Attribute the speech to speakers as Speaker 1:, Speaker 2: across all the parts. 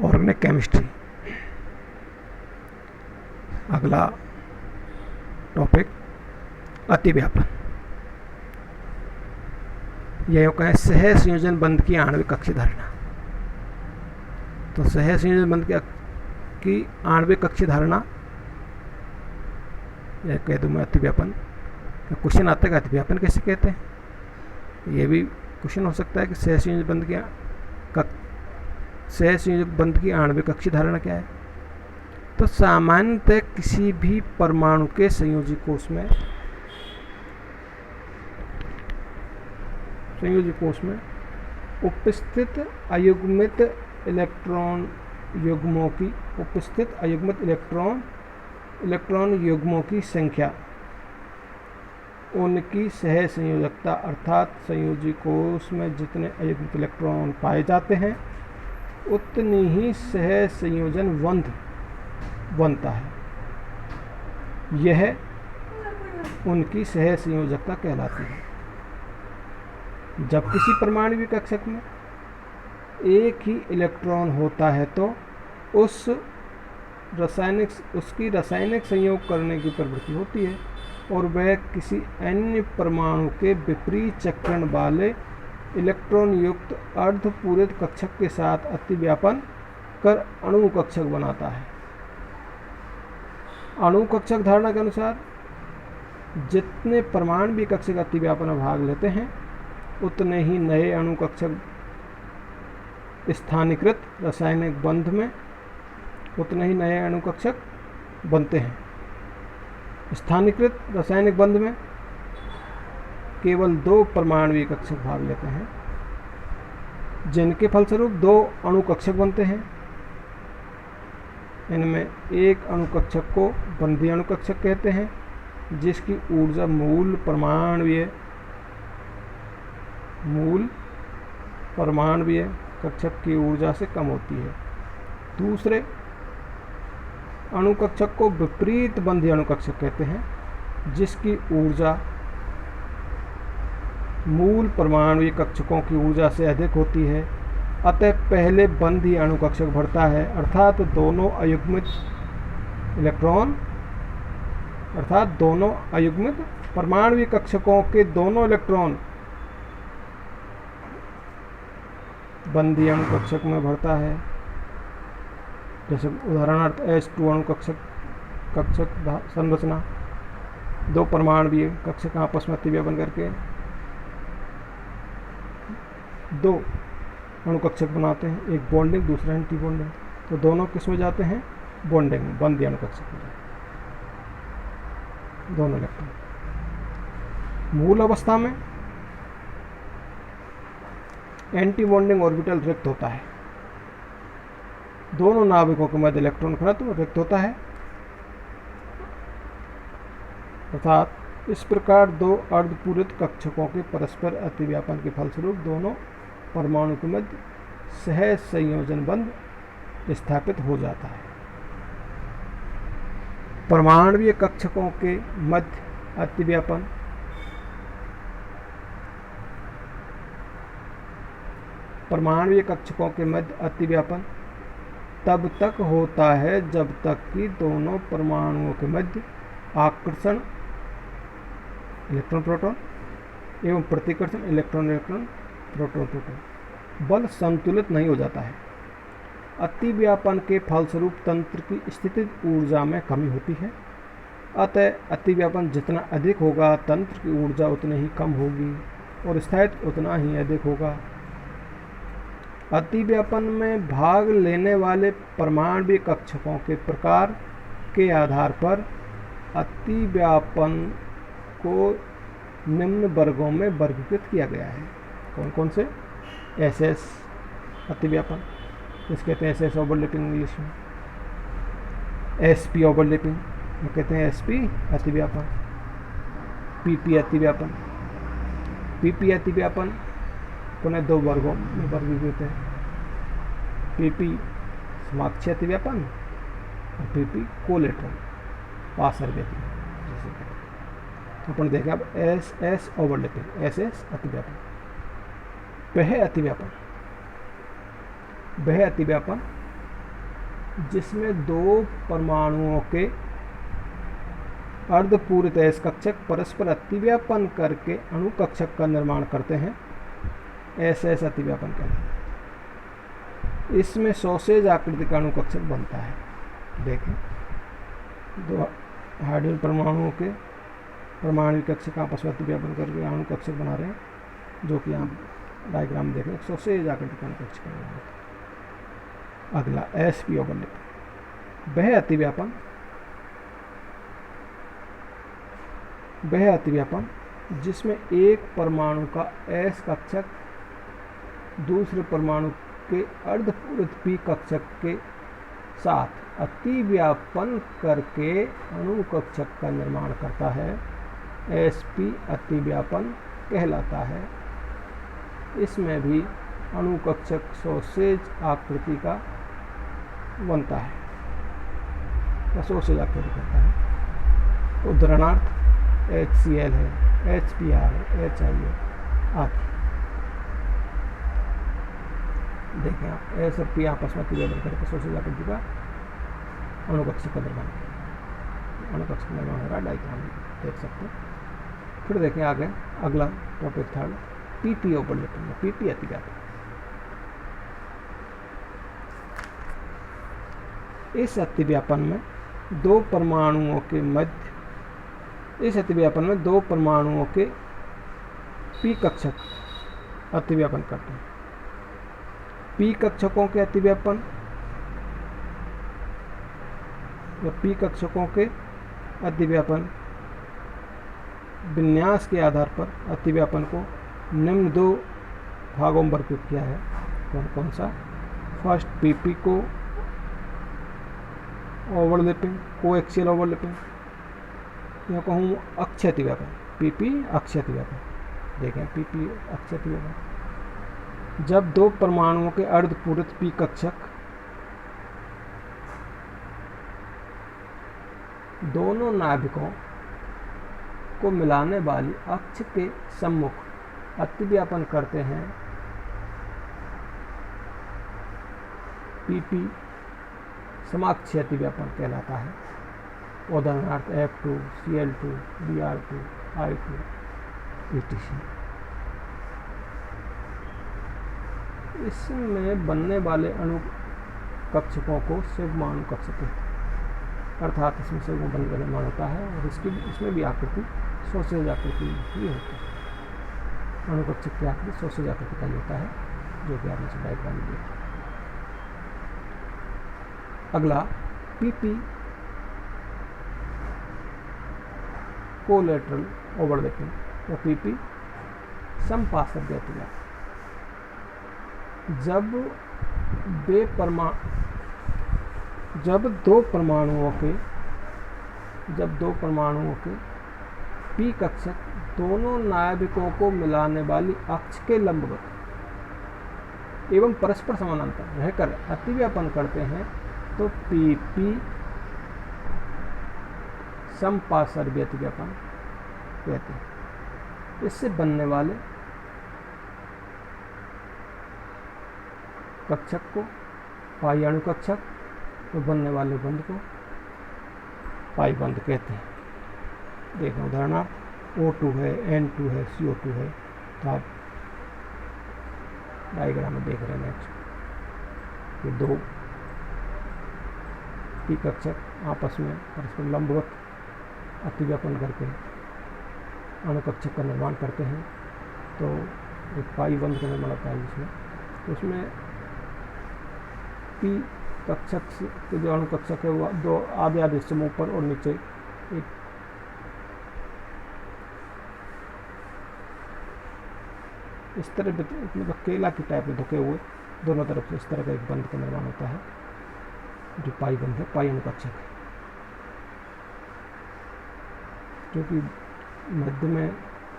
Speaker 1: Organic chemistry. अगला topic अतिव्यापन। यह कहें सह संयोजन बंध की आणविक कक्षीय धारणा। तो सह संयोजन बंध की आणविक कक्षीय धारणा, यह कह दूं मैं अतिव्यापन। क्वेश्चन आता है कि अतिव्यापन कैसे कहते हैं, यह भी क्वेश्चन हो सकता है कि सह संयोजन बंध की आणविक कक्षीय धारणा क्या है। तो सामान्यतः किसी भी परमाणु के संयोजी कोष में उपस्थित अयुग्मित इलेक्ट्रॉन युग्मों की संख्या, उनकी सह संयोजकता, अर्थात संयोजी कोष में जितने अयुग्मित इलेक्ट्रॉन पाए जाते हैं उतनी ही सह संयोजन बंध बनता है। यह उनकी सह संयोजकता कहलाती है। जब किसी परमाणु कक्षक में एक ही इलेक्ट्रॉन होता है तो उसकी रासायनिक संयोग करने की प्रवृत्ति होती है और वह किसी अन्य परमाणु के विपरीत चक्रण वाले इलेक्ट्रॉन युक्त अर्धपूरित कक्षक के साथ अतिव्यापन कर अणु कक्षक बनाता है। अणु कक्षक धारणा के अनुसार जितने परमाणु कक्षक अतिव्यापन में भाग लेते हैं उतने ही नए अणु कक्षक स्थानीकृत रासायनिक बंध में बनते हैं। स्थानीकृत रासायनिक बंध में केवल 2 परमाणु कक्षक भाग लेते हैं, जिनके फलस्वरूप 2 अणु कक्षक बनते हैं। इनमें एक अणु कक्षक को बंधीय अणु कक्षक कहते हैं, जिसकी ऊर्जा मूल परमाणुीय कक्षक की ऊर्जा से कम होती है। दूसरे अणु कक्षक को विपरीत बंधीय अणु कक्षक कहते हैं, जिसकी ऊर्जा मूल परमाणुीय कक्षकों की ऊर्जा से अधिक होती है। अतः पहले बंधीय अणु कक्षक बढ़ता है, अर्थात दोनों अयुग्मित परमाणुीय कक्षकों के दोनों इलेक्ट्रॉन बंधीय अणु कक्षक में बढ़ता है। जैसे उदाहरणार्थ H2 अणु कक्षक संरचना, 2 परमाणुीय कक्षक आपस में अतिव्यापन करके 2 अणु कक्षक बनाते हैं, एक बॉन्डिंग दूसरा एंटी बॉन्डिंग। तो दोनों किस में जाते हैं, बॉन्डिंग में, बंधीय अणु कक्षक में दोनों इलेक्ट्रॉन। मूल अवस्था में एंटी बॉन्डिंग ऑर्बिटल रिक्त होता है, दोनों नाभिकों के मध्य इलेक्ट्रॉन घनत्व रिक्त होता है। अर्थात इस प्रकार 2 अर्धपूरित कक्षकों के परस्पर अतिव्यापन के फलस्वरूप दोनों परमाणु के मध्य सह संयोजन बंध स्थापित हो जाता है। परमाणुीय कक्षकों के मध्य अतिव्यापन तब तक होता है जब तक कि दोनों परमाणुओं के मध्य आकर्षण इलेक्ट्रॉन प्रोटॉन एवं प्रतिकर्षण इलेक्ट्रॉन प्रोटॉन बल संतुलित नहीं हो जाता है। अतिव्यापन के फलस्वरूप तंत्र की स्थितिज ऊर्जा में कमी होती है। अतः अतिव्यापन जितना अधिक होगा तंत्र की ऊर्जा उतनी ही कम होगी और स्थायित्व उतना ही अधिक होगा। अतिव्यापन में भाग लेने वाले परमाणु कक्षकों के प्रकार के आधार पर अतिव्यापन को निम्न वर्गों में वर्गीकृत किया गया है। कौन कौन से? SS अतिव्यापन, इसे कहते हैं SS ओवरलैपिंग इंग्लिश में। SP ओवरलैपिंग कहते हैं SP अतिव्यापन। PP अतिव्यापन पुनः 2 वर्गों में वर्गीकृत है। PP समाक्षीय अतिव्यापन और PP कोलेटरल पास अतिव्यापन। अपन देखें अब SS ओवरलैपिंग, SS अतिव्यापन। वह अतिव्यापन जिसमें दो परमाणुओं के अर्धपूरित अयस्क कक्षक परस्पर अतिव्यापन करके अणु कक्षक का निर्माण करते हैं, ऐसे अतिव्यापन कहते हैं। इसमें सॉसेज आकृति का अणु कक्षक बनता है। देखें, दो हाइड्रोजन परमाणुओं के परमाणु कक्षक आपस में अतिव्यापन करके अणु कक्षक बना रहे हैं, जो कि आप डायग्राम में देख रहे हैं। सॉसेज आकृति का अणु कक्षक बना रहे हैं। अगला sp ओवरलैपिंग। वह अतिव्यापन जिसमें एक परमाणु का s कक्षक दूसरे परमाणु के अर्धपूरित p कक्षक के साथ अतिव्यापन करके अणु कक्षक का निर्माण करता है, sp अतिव्यापन कहलाता है। इसमें भी अणु कक्षक सॉसेज आकृति का बनता है या सॉसेज आकृति करता है। उदाहरणार्थ HCl है, HBr है, HI है आदि। देखें आप, ए सब पी आपस में अतिव्यापन करके सॉसेज आकृति का अणु कक्षक का निर्माण अणु कक्षक का निर्माण हो रहा है। डायग्राम देख सकते हैं। फिर देखें आगे अगला topic third, PP overlapping. PP अतिव्यापन। इस अतिव्यापन में दो परमाणुओं के p कक्षक अतिव्यापन करते हैं। p कक्षकों के अतिव्यापन या p कक्षकों के अतिव्यापन विन्यास के आधार पर अतिव्यापन को निम्न दो भागों में वर्गीकृत किया है। कौन कौन सा? फर्स्ट PP को ओवरलैपिंग, कोएक्सियल ओवरलैपिंग, या कहूँ अक्षीय अतिव्यापन। PP अक्षीय अतिव्यापन। देखें PP अक्षीय अतिव्यापन जब दो परमाणुओं के अर्धपूरित p कक्षक दोनों नाभिकों को मिलाने वाली अक्ष के सम्मुख अतिव्यापन करते हैं, PP समाक्षीय अतिव्यापन कहलाता है। उदाहरणार्थ F2, Cl2, Br2, I2 etc। इसमें बनने वाले अणु कक्षकों को सिग्मा अणु कक्षक कहते हैं, अर्थात इसमें सिग्मा बन का निर्माण होता है और इसमें भी आकृति सॉसेज आकृति ही होती है। अणु कक्षक की आकृति सॉसेज आकृति का ही होता है, जो कि आपने डायग्राम में देखा। अगला PP कोलेटरल ओवरलैपिंग या PP समपार्श्विक अतिव्यापन। जब दो परमाणुओं के p कक्षक दोनों नाभिकों को मिलाने वाली अक्ष के लंबवत एवं परस्पर समानांतर रहकर अतिव्यापन करते हैं तो PP समपार्श्विक अतिव्यापन कहते हैं। इससे बनने वाले कक्षक को पाई अणु कक्षक, तो बनने वाले बंध को पाई बंध कहते हैं। देखो उदाहरणार्थ O2 है, N2 है, CO2 है, तो आप डायग्राम में देख रहे हैं नेक्स्ट। ये दो p कक्षक आपस में परस्पर लंबवत अतिव्यापन करके अणु कक्षक का निर्माण करते हैं, तो एक पाई बंध का निर्माण होता है जिसमें, तो उसमें p कक्षक के जो अणु कक्षक है वो दो आधे आधे हिस्से में ऊपर और नीचे एक इस तरह मतलब केला की टाइप में धुके हुए दोनों तरफ से इस तरह का एक बंध का निर्माण होता है, जो पाई बंध है, पाई अणु कक्षक है। क्योंकि मध्य में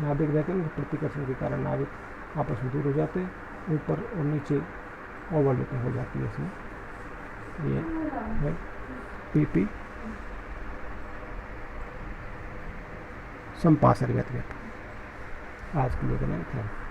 Speaker 1: नाभिक रहते हैं, प्रतिकर्षण के कारण नाभिक आपस में दूर हो जाते हैं, ऊपर और नीचे ओवरलैपिंग हो जाती है। इसमें ये है PP समपार्श्विक अतिव्यापन। आज के लिए इतना ही।